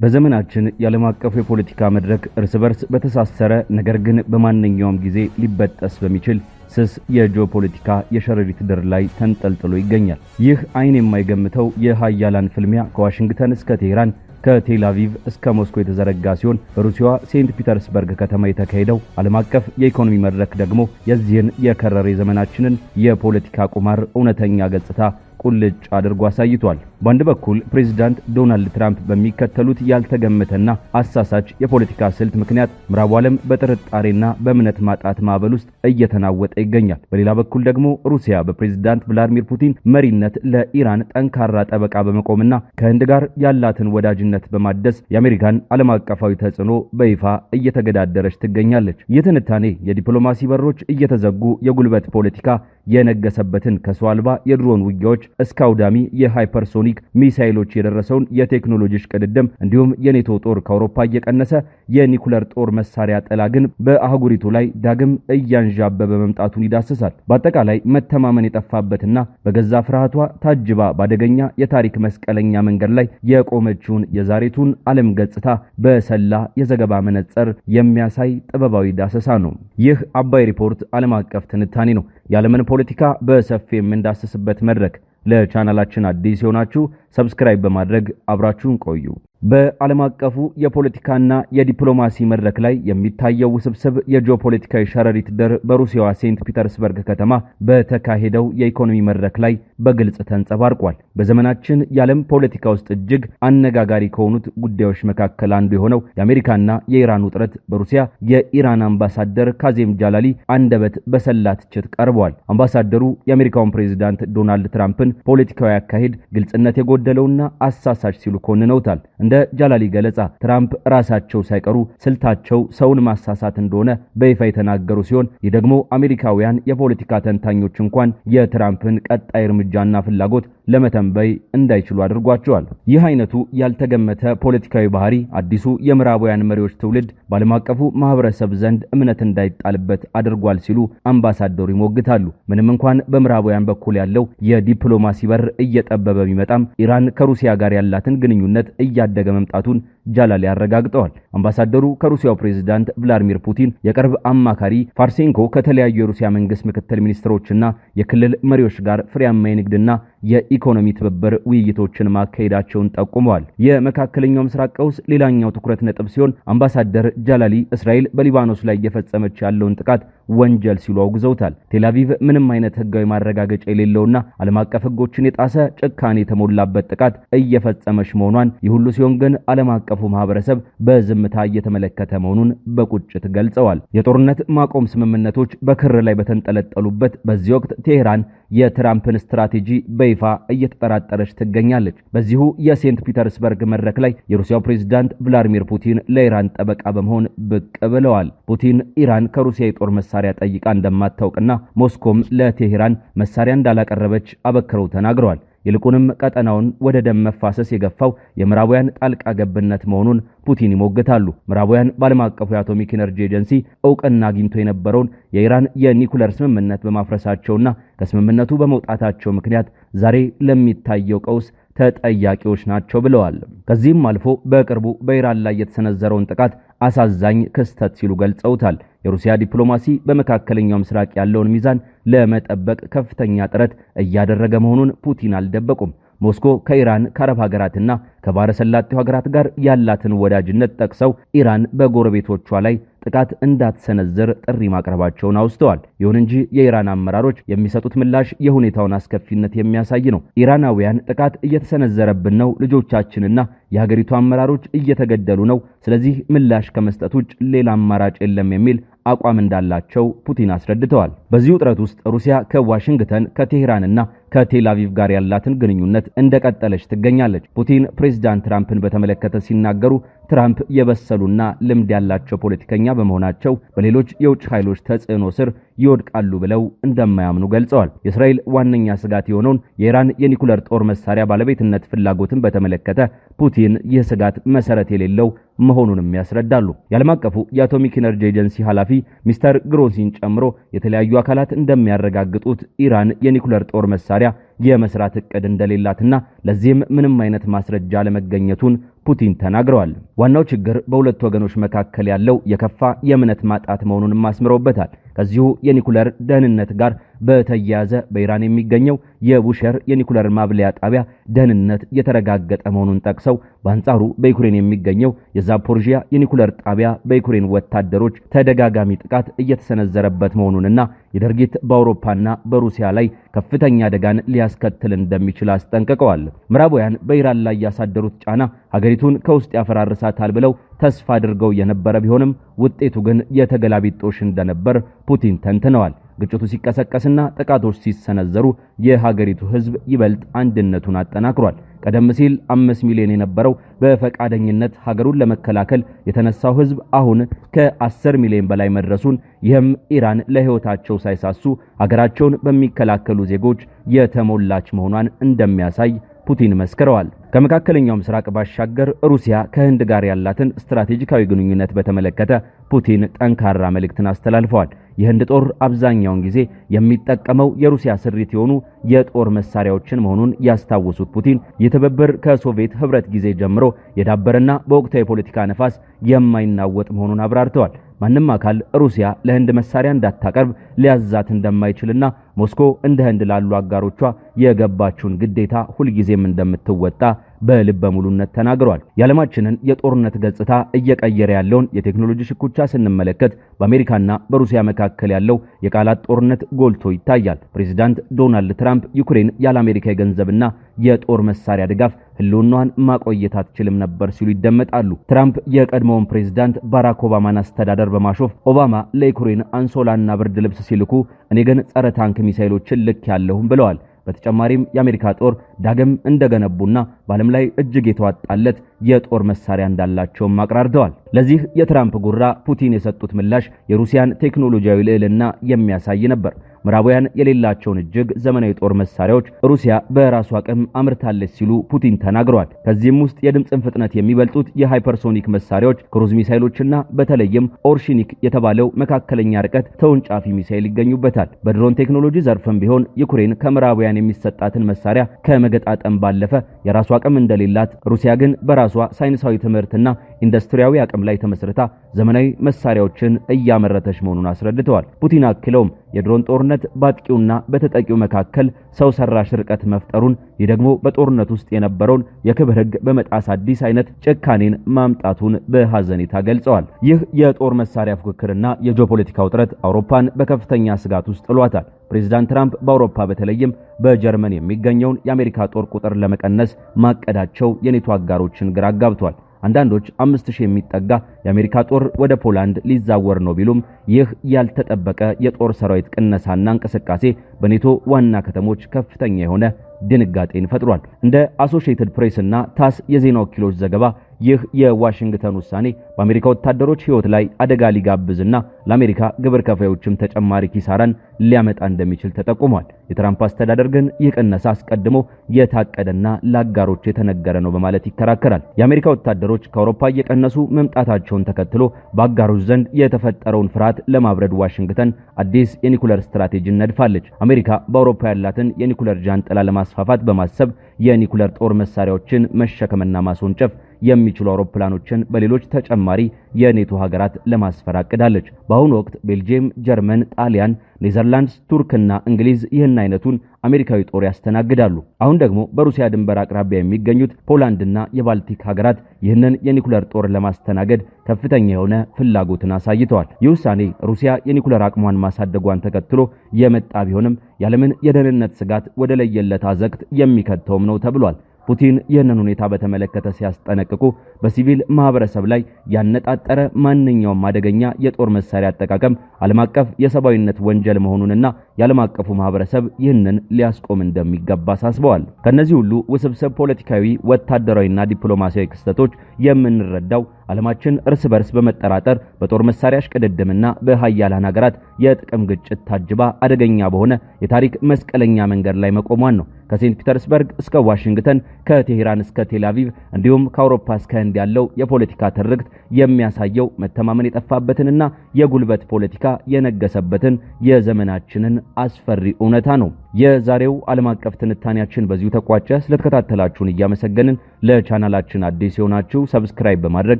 በዘመናችን የዓለም አቀፍ የፖለቲካ መድረክ እርስ በርስ በተሳሰረ ነገር ግን በማንኛውም ጊዜ ሊበጠስ በሚችል ስስ የጂኦፖለቲካ የሸረሪት ድር ላይ ተንጠልጥሎ ይገኛል። ይህ አይን የማይገምተው የሃያላን ፍልሚያ ከዋሽንግተን እስከ ቴህራን ከቴል አቪቭ እስከ ሞስኮ የተዘረጋ ሲሆን በሩሲያዋ ሴንት ፒተርስበርግ ከተማ የተካሄደው ዓለም አቀፍ የኢኮኖሚ መድረክ ደግሞ የዚህን የከረረ ዘመናችንን የፖለቲካ ቁማር እውነተኛ ገጽታ ቁልጭ አድርጎ አሳይቷል። በአንድ በኩል ፕሬዝዳንት ዶናልድ ትራምፕ በሚከተሉት ያልተገመተና አሳሳች የፖለቲካ ስልት ምክንያት ምዕራቡ ዓለም በጥርጣሬና በእምነት ማጣት ማዕበል ውስጥ እየተናወጠ ይገኛል። በሌላ በኩል ደግሞ ሩሲያ በፕሬዝዳንት ቭላዲሚር ፑቲን መሪነት ለኢራን ጠንካራ ጠበቃ በመቆምና ከህንድ ጋር ያላትን ወዳጅነት በማደስ የአሜሪካን ዓለም አቀፋዊ ተጽዕኖ በይፋ እየተገዳደረች ትገኛለች። የትንታኔ የዲፕሎማሲ በሮች እየተዘጉ የጉልበት ፖለቲካ የነገሰበትን ከሰው አልባ የድሮን ውጊያዎች እስከ አውዳሚ የሃይፐርሶኒክ ሚሳኤሎች የደረሰውን የቴክኖሎጂ ሽቅድድም እንዲሁም የኔቶ ጦር ከአውሮፓ እየቀነሰ የኒኩለር ጦር መሳሪያ ጥላ ግን በአህጉሪቱ ላይ ዳግም እያንዣበበ መምጣቱን ይዳስሳል። በአጠቃላይ መተማመን የጠፋበትና በገዛ ፍርሃቷ ታጅባ ባደገኛ የታሪክ መስቀለኛ መንገድ ላይ የቆመችውን የዛሬቱን ዓለም ገጽታ በሰላ የዘገባ መነጽር የሚያሳይ ጥበባዊ ዳሰሳ ነው። ይህ አባይ ሪፖርት ዓለም አቀፍ ትንታኔ ነው። የዓለምን ፖለቲካ በሰፊ የምንዳስስበት መድረክ። ለቻናላችን አዲስ የሆናችሁ ሰብስክራይብ በማድረግ አብራችሁን ቆዩ። በዓለም አቀፉ የፖለቲካና የዲፕሎማሲ መድረክ ላይ የሚታየው ውስብስብ የጂኦፖለቲካዊ ሸረሪት ድር በሩሲያዋ ሴንት ፒተርስበርግ ከተማ በተካሄደው የኢኮኖሚ መድረክ ላይ በግልጽ ተንጸባርቋል። በዘመናችን የዓለም ፖለቲካ ውስጥ እጅግ አነጋጋሪ ከሆኑት ጉዳዮች መካከል አንዱ የሆነው የአሜሪካና የኢራን ውጥረት በሩሲያ የኢራን አምባሳደር ካዜም ጃላሊ አንደበት በሰላ ትችት ቀርቧል። አምባሳደሩ የአሜሪካውን ፕሬዝዳንት ዶናልድ ትራምፕን ፖለቲካዊ አካሄድ ግልጽነት የጎደለውና አሳሳች ሲሉ ኮንነውታል። እንደ ጃላሊ ገለጻ ትራምፕ ራሳቸው ሳይቀሩ ስልታቸው ሰውን ማሳሳት እንደሆነ በይፋ የተናገሩ ሲሆን ይህ ደግሞ አሜሪካውያን የፖለቲካ ተንታኞች እንኳን የትራምፕን ቀጣይ እርምጃና ፍላጎት ለመተንበይ እንዳይችሉ አድርጓቸዋል። ይህ አይነቱ ያልተገመተ ፖለቲካዊ ባህሪ አዲሱ የምዕራባውያን መሪዎች ትውልድ በዓለም አቀፉ ማህበረሰብ ዘንድ እምነት እንዳይጣልበት አድርጓል ሲሉ አምባሳደሩ ይሞግታሉ። ምንም እንኳን በምዕራባውያን በኩል ያለው የዲፕሎማሲ በር እየጠበበ ቢመጣም ኢራን ከሩሲያ ጋር ያላትን ግንኙነት እያደገ መምጣቱን ጃላሊ አረጋግጠዋል። አምባሳደሩ ከሩሲያው ፕሬዝዳንት ቭላዲሚር ፑቲን የቅርብ አማካሪ ፋርሴንኮ ከተለያዩ የሩሲያ መንግስት ምክትል ሚኒስትሮችና የክልል መሪዎች ጋር ፍሬያማ የንግድና የኢኮኖሚ ትብብር ውይይቶችን ማካሄዳቸውን ጠቁመዋል። የመካከለኛው ምስራቅ ቀውስ ሌላኛው ትኩረት ነጥብ ሲሆን አምባሳደር ጃላሊ እስራኤል በሊባኖስ ላይ እየፈጸመች ያለውን ጥቃት ወንጀል ሲሉ አውግዘውታል። ቴል አቪቭ ምንም አይነት ህጋዊ ማረጋገጫ የሌለውና ዓለም አቀፍ ህጎችን የጣሰ ጭካኔ የተሞላበት ጥቃት እየፈጸመች መሆኗን ይሁሉ ሲሆን ግን ዓለም አቀፉ ማህበረሰብ በዝምታ እየተመለከተ መሆኑን በቁጭት ገልጸዋል። የጦርነት ማቆም ስምምነቶች በክር ላይ በተንጠለጠሉበት በዚህ ወቅት ቴህራን የትራምፕን ስትራቴጂ በይፋ እየተጠራጠረች ትገኛለች። በዚሁ የሴንት ፒተርስበርግ መድረክ ላይ የሩሲያው ፕሬዝዳንት ቭላዲሚር ፑቲን ለኢራን ጠበቃ በመሆን ብቅ ብለዋል። ፑቲን ኢራን ከሩሲያ የጦር መሳሪያ ጠይቃ እንደማታውቅና ሞስኮም ለቴህራን መሳሪያ እንዳላቀረበች አበክረው ተናግረዋል። ይልቁንም ቀጠናውን ወደ ደም መፋሰስ የገፋው የምዕራባውያን ጣልቃ ገብነት መሆኑን ፑቲን ይሞግታሉ። ምዕራባውያን በዓለም አቀፉ የአቶሚክ ኤነርጂ ኤጀንሲ እውቅና አግኝቶ የነበረውን የኢራን የኒኩለር ስምምነት በማፍረሳቸውና ከስምምነቱ በመውጣታቸው ምክንያት ዛሬ ለሚታየው ቀውስ ተጠያቂዎች ናቸው ብለዋል። ከዚህም አልፎ በቅርቡ በኢራን ላይ የተሰነዘረውን ጥቃት አሳዛኝ ክስተት ሲሉ ገልጸውታል። የሩሲያ ዲፕሎማሲ በመካከለኛው ምስራቅ ያለውን ሚዛን ለመጠበቅ ከፍተኛ ጥረት እያደረገ መሆኑን ፑቲን አልደበቁም። ሞስኮ ከኢራን ከአረብ ሀገራትና ከባሕረ ሰላጤው ሀገራት ጋር ያላትን ወዳጅነት ጠቅሰው ኢራን በጎረቤቶቿ ላይ ጥቃት እንዳትሰነዝር ጥሪ ማቅረባቸውን አውስተዋል። ይሁን እንጂ የኢራን አመራሮች የሚሰጡት ምላሽ የሁኔታውን አስከፊነት የሚያሳይ ነው። ኢራናውያን ጥቃት እየተሰነዘረብን ነው፣ ልጆቻችንና የሀገሪቱ አመራሮች እየተገደሉ ነው፣ ስለዚህ ምላሽ ከመስጠት ውጭ ሌላ አማራጭ የለም የሚል አቋም እንዳላቸው ፑቲን አስረድተዋል። በዚህ ውጥረት ውስጥ ሩሲያ ከዋሽንግተን ከቴህራንና ከቴል አቪቭ ጋር ያላትን ግንኙነት እንደቀጠለች ትገኛለች። ፑቲን ፕሬዝዳንት ትራምፕን በተመለከተ ሲናገሩ ትራምፕ የበሰሉና ልምድ ያላቸው ፖለቲከኛ በመሆናቸው በሌሎች የውጭ ኃይሎች ተጽዕኖ ስር ይወድቃሉ ብለው እንደማያምኑ ገልጸዋል። የእስራኤል ዋነኛ ስጋት የሆነውን የኢራን የኒኩለር ጦር መሳሪያ ባለቤትነት ፍላጎትን በተመለከተ ፑቲን ይህ ስጋት መሰረት የሌለው መሆኑንም ያስረዳሉ። የዓለም አቀፉ የአቶሚክ ኤነርጂ ኤጀንሲ ኃላፊ ሚስተር ግሮሲን ጨምሮ የተለያዩ አካላት እንደሚያረጋግጡት ኢራን የኒኩለር ጦር መሳሪያ መሳሪያ የመስራት እቅድ እንደሌላትና ለዚህም ምንም አይነት ማስረጃ ለመገኘቱን ፑቲን ተናግረዋል። ዋናው ችግር በሁለቱ ወገኖች መካከል ያለው የከፋ የእምነት ማጣት መሆኑንም አስምረውበታል። ከዚሁ የኒኩለር ደህንነት ጋር በተያያዘ በኢራን የሚገኘው የቡሸር የኒኩለር ማብለያ ጣቢያ ደህንነት የተረጋገጠ መሆኑን ጠቅሰው በአንጻሩ በዩክሬን የሚገኘው የዛፖርዥያ የኒኩለር ጣቢያ በዩክሬን ወታደሮች ተደጋጋሚ ጥቃት እየተሰነዘረበት መሆኑንና የድርጊት በአውሮፓና በሩሲያ ላይ ከፍተኛ አደጋን ሊያስከትል እንደሚችል አስጠንቅቀዋል። ምዕራባውያን በኢራን ላይ ያሳደሩት ጫና ሀገሪቱን ከውስጥ ያፈራርሳታል ብለው ተስፋ አድርገው የነበረ ቢሆንም ውጤቱ ግን የተገላቢጦሽ እንደነበር ፑቲን ተንትነዋል። ግጭቱ ሲቀሰቀስና ጥቃቶች ሲሰነዘሩ የሀገሪቱ ሕዝብ ይበልጥ አንድነቱን አጠናክሯል። ቀደም ሲል 5 ሚሊዮን የነበረው በፈቃደኝነት ሀገሩን ለመከላከል የተነሳው ሕዝብ አሁን ከ10 ሚሊዮን በላይ መድረሱን፣ ይህም ኢራን ለሕይወታቸው ሳይሳሱ ሀገራቸውን በሚከላከሉ ዜጎች የተሞላች መሆኗን እንደሚያሳይ ፑቲን መስክረዋል። ከመካከለኛው ምስራቅ ባሻገር ሩሲያ ከህንድ ጋር ያላትን ስትራቴጂካዊ ግንኙነት በተመለከተ ፑቲን ጠንካራ መልእክትን አስተላልፈዋል። የህንድ ጦር አብዛኛውን ጊዜ የሚጠቀመው የሩሲያ ስሪት የሆኑ የጦር መሳሪያዎችን መሆኑን ያስታወሱት ፑቲን የትብብር ከሶቪየት ህብረት ጊዜ ጀምሮ የዳበረና በወቅታዊ የፖለቲካ ነፋስ የማይናወጥ መሆኑን አብራርተዋል። ማንም አካል ሩሲያ ለህንድ መሳሪያ እንዳታቀርብ ሊያዛት እንደማይችልና ሞስኮ እንደ ህንድ ላሉ አጋሮቿ የገባችውን ግዴታ ሁልጊዜም እንደምትወጣ በልበ ሙሉነት ተናግረዋል። የዓለማችንን የጦርነት ገጽታ እየቀየረ ያለውን የቴክኖሎጂ ሽኩቻ ስንመለከት በአሜሪካና በሩሲያ መካከል ያለው የቃላት ጦርነት ጎልቶ ይታያል። ፕሬዚዳንት ዶናልድ ትራምፕ ዩክሬን ያለ አሜሪካ የገንዘብና የጦር መሳሪያ ድጋፍ ህልውናዋን ማቆየት አትችልም ነበር ሲሉ ይደመጣሉ። ትራምፕ የቀድሞውን ፕሬዚዳንት ባራክ ኦባማን አስተዳደር በማሾፍ ኦባማ ለዩክሬን አንሶላና ብርድ ልብስ ሲልኩ እኔ ግን ጸረ ታንክ ሚሳኤሎችን ልክ ያለሁም ብለዋል። በተጨማሪም የአሜሪካ ጦር ዳግም እንደገነቡና በዓለም ላይ እጅግ የተዋጣለት የጦር መሳሪያ እንዳላቸውም አቅራርተዋል። ለዚህ የትራምፕ ጉራ ፑቲን የሰጡት ምላሽ የሩሲያን ቴክኖሎጂያዊ ልዕልና የሚያሳይ ነበር። ምዕራባውያን የሌላቸውን እጅግ ዘመናዊ ጦር መሳሪያዎች ሩሲያ በራሷ አቅም አምርታለች ሲሉ ፑቲን ተናግረዋል። ከዚህም ውስጥ የድምፅን ፍጥነት የሚበልጡት የሃይፐርሶኒክ መሳሪያዎች፣ ክሩዝ ሚሳኤሎችና በተለይም ኦርሺኒክ የተባለው መካከለኛ ርቀት ተወንጫፊ ሚሳኤል ይገኙበታል። በድሮን ቴክኖሎጂ ዘርፍም ቢሆን ዩክሬን ከምዕራባውያን የሚሰጣትን መሳሪያ ከመገጣጠም ባለፈ የራሷ አቅም እንደሌላት፣ ሩሲያ ግን በራሷ ሳይንሳዊ ትምህርትና ኢንዱስትሪያዊ አቅም ላይ ተመስርታ ዘመናዊ መሳሪያዎችን እያመረተች መሆኑን አስረድተዋል። ፑቲን አክለውም የድሮን ጦርነት በአጥቂውና በተጠቂው መካከል ሰው ሰራሽ ርቀት መፍጠሩን፣ ይህ ደግሞ በጦርነት ውስጥ የነበረውን የክብር ሕግ በመጣስ አዲስ አይነት ጭካኔን ማምጣቱን በሐዘኔታ ገልጸዋል። ይህ የጦር መሳሪያ ፉክክርና የጂኦፖለቲካ ውጥረት አውሮፓን በከፍተኛ ስጋት ውስጥ ጥሏታል። ፕሬዚዳንት ትራምፕ በአውሮፓ በተለይም በጀርመን የሚገኘውን የአሜሪካ ጦር ቁጥር ለመቀነስ ማቀዳቸው የኔቶ አጋሮችን ግራ አጋብቷል። አንዳንዶች 5000 የሚጠጋ የአሜሪካ ጦር ወደ ፖላንድ ሊዛወር ነው ቢሉም ይህ ያልተጠበቀ የጦር ሰራዊት ቅነሳና እንቅስቃሴ በኔቶ ዋና ከተሞች ከፍተኛ የሆነ ድንጋጤን ፈጥሯል። እንደ አሶሺየትድ ፕሬስ እና ታስ የዜና ወኪሎች ዘገባ ይህ የዋሽንግተን ውሳኔ በአሜሪካ ወታደሮች ሕይወት ላይ አደጋ ሊጋብዝና ለአሜሪካ ግብር ከፋዮችም ተጨማሪ ኪሳራን ሊያመጣ እንደሚችል ተጠቁሟል። የትራምፕ አስተዳደር ግን ይህ ቅነሳ አስቀድሞ የታቀደና ለአጋሮች የተነገረ ነው በማለት ይከራከራል። የአሜሪካ ወታደሮች ከአውሮፓ እየቀነሱ መምጣታቸውን ተከትሎ በአጋሮች ዘንድ የተፈጠረውን ፍርሃት ለማብረድ ዋሽንግተን አዲስ የኒኩለር ስትራቴጂን ነድፋለች። አሜሪካ በአውሮፓ ያላትን የኒኩለር ጃንጥላ ለማስፋፋት በማሰብ የኒኩለር ጦር መሳሪያዎችን መሸከምና ማስወንጨፍ የሚችሉ አውሮፕላኖችን በሌሎች ተጨማሪ የኔቶ ሀገራት ለማስፈር አቅዳለች። በአሁኑ ወቅት ቤልጂየም፣ ጀርመን፣ ጣሊያን፣ ኔዘርላንድስ፣ ቱርክና እንግሊዝ ይህን አይነቱን አሜሪካዊ ጦር ያስተናግዳሉ። አሁን ደግሞ በሩሲያ ድንበር አቅራቢያ የሚገኙት ፖላንድና የባልቲክ ሀገራት ይህንን የኒኩለር ጦር ለማስተናገድ ከፍተኛ የሆነ ፍላጎትን አሳይተዋል። ይህ ውሳኔ ሩሲያ የኒኩለር አቅሟን ማሳደጓን ተከትሎ የመጣ ቢሆንም ያለምን የደህንነት ስጋት ወደ ለየለት አዘቅት የሚከተውም ነው ተብሏል። ፑቲን ይህንን ሁኔታ በተመለከተ ሲያስጠነቅቁ በሲቪል ማህበረሰብ ላይ ያነጣጠረ ማንኛውም አደገኛ የጦር መሳሪያ አጠቃቀም ዓለም አቀፍ የሰብአዊነት ወንጀል መሆኑንና የዓለም አቀፉ ማህበረሰብ ይህንን ሊያስቆም እንደሚገባ አሳስበዋል። ከነዚህ ሁሉ ውስብስብ ፖለቲካዊ፣ ወታደራዊና ዲፕሎማሲያዊ ክስተቶች የምንረዳው ዓለማችን እርስ በርስ በመጠራጠር በጦር መሳሪያ ሽቅድድምና በሃያላን ሀገራት የጥቅም ግጭት ታጅባ አደገኛ በሆነ የታሪክ መስቀለኛ መንገድ ላይ መቆሟን ነው። ከሴንት ፒተርስበርግ እስከ ዋሽንግተን፣ ከቴሄራን እስከ ቴል አቪቭ እንዲሁም ከአውሮፓ እስከ ህንድ ያለው የፖለቲካ ትርክት የሚያሳየው መተማመን የጠፋበትንና የጉልበት ፖለቲካ የነገሰበትን የዘመናችንን አስፈሪ እውነታ ነው። የዛሬው ዓለም አቀፍ ትንታኔያችን በዚሁ ተቋጨ። ስለተከታተላችሁን እያመሰገንን ለቻናላችን አዲስ የሆናችሁ ሰብስክራይብ በማድረግ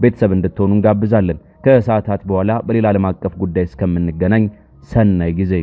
ቤተሰብ እንድትሆኑ እንጋብዛለን። ከሰዓታት በኋላ በሌላ ዓለም አቀፍ ጉዳይ እስከምንገናኝ ሰናይ ጊዜ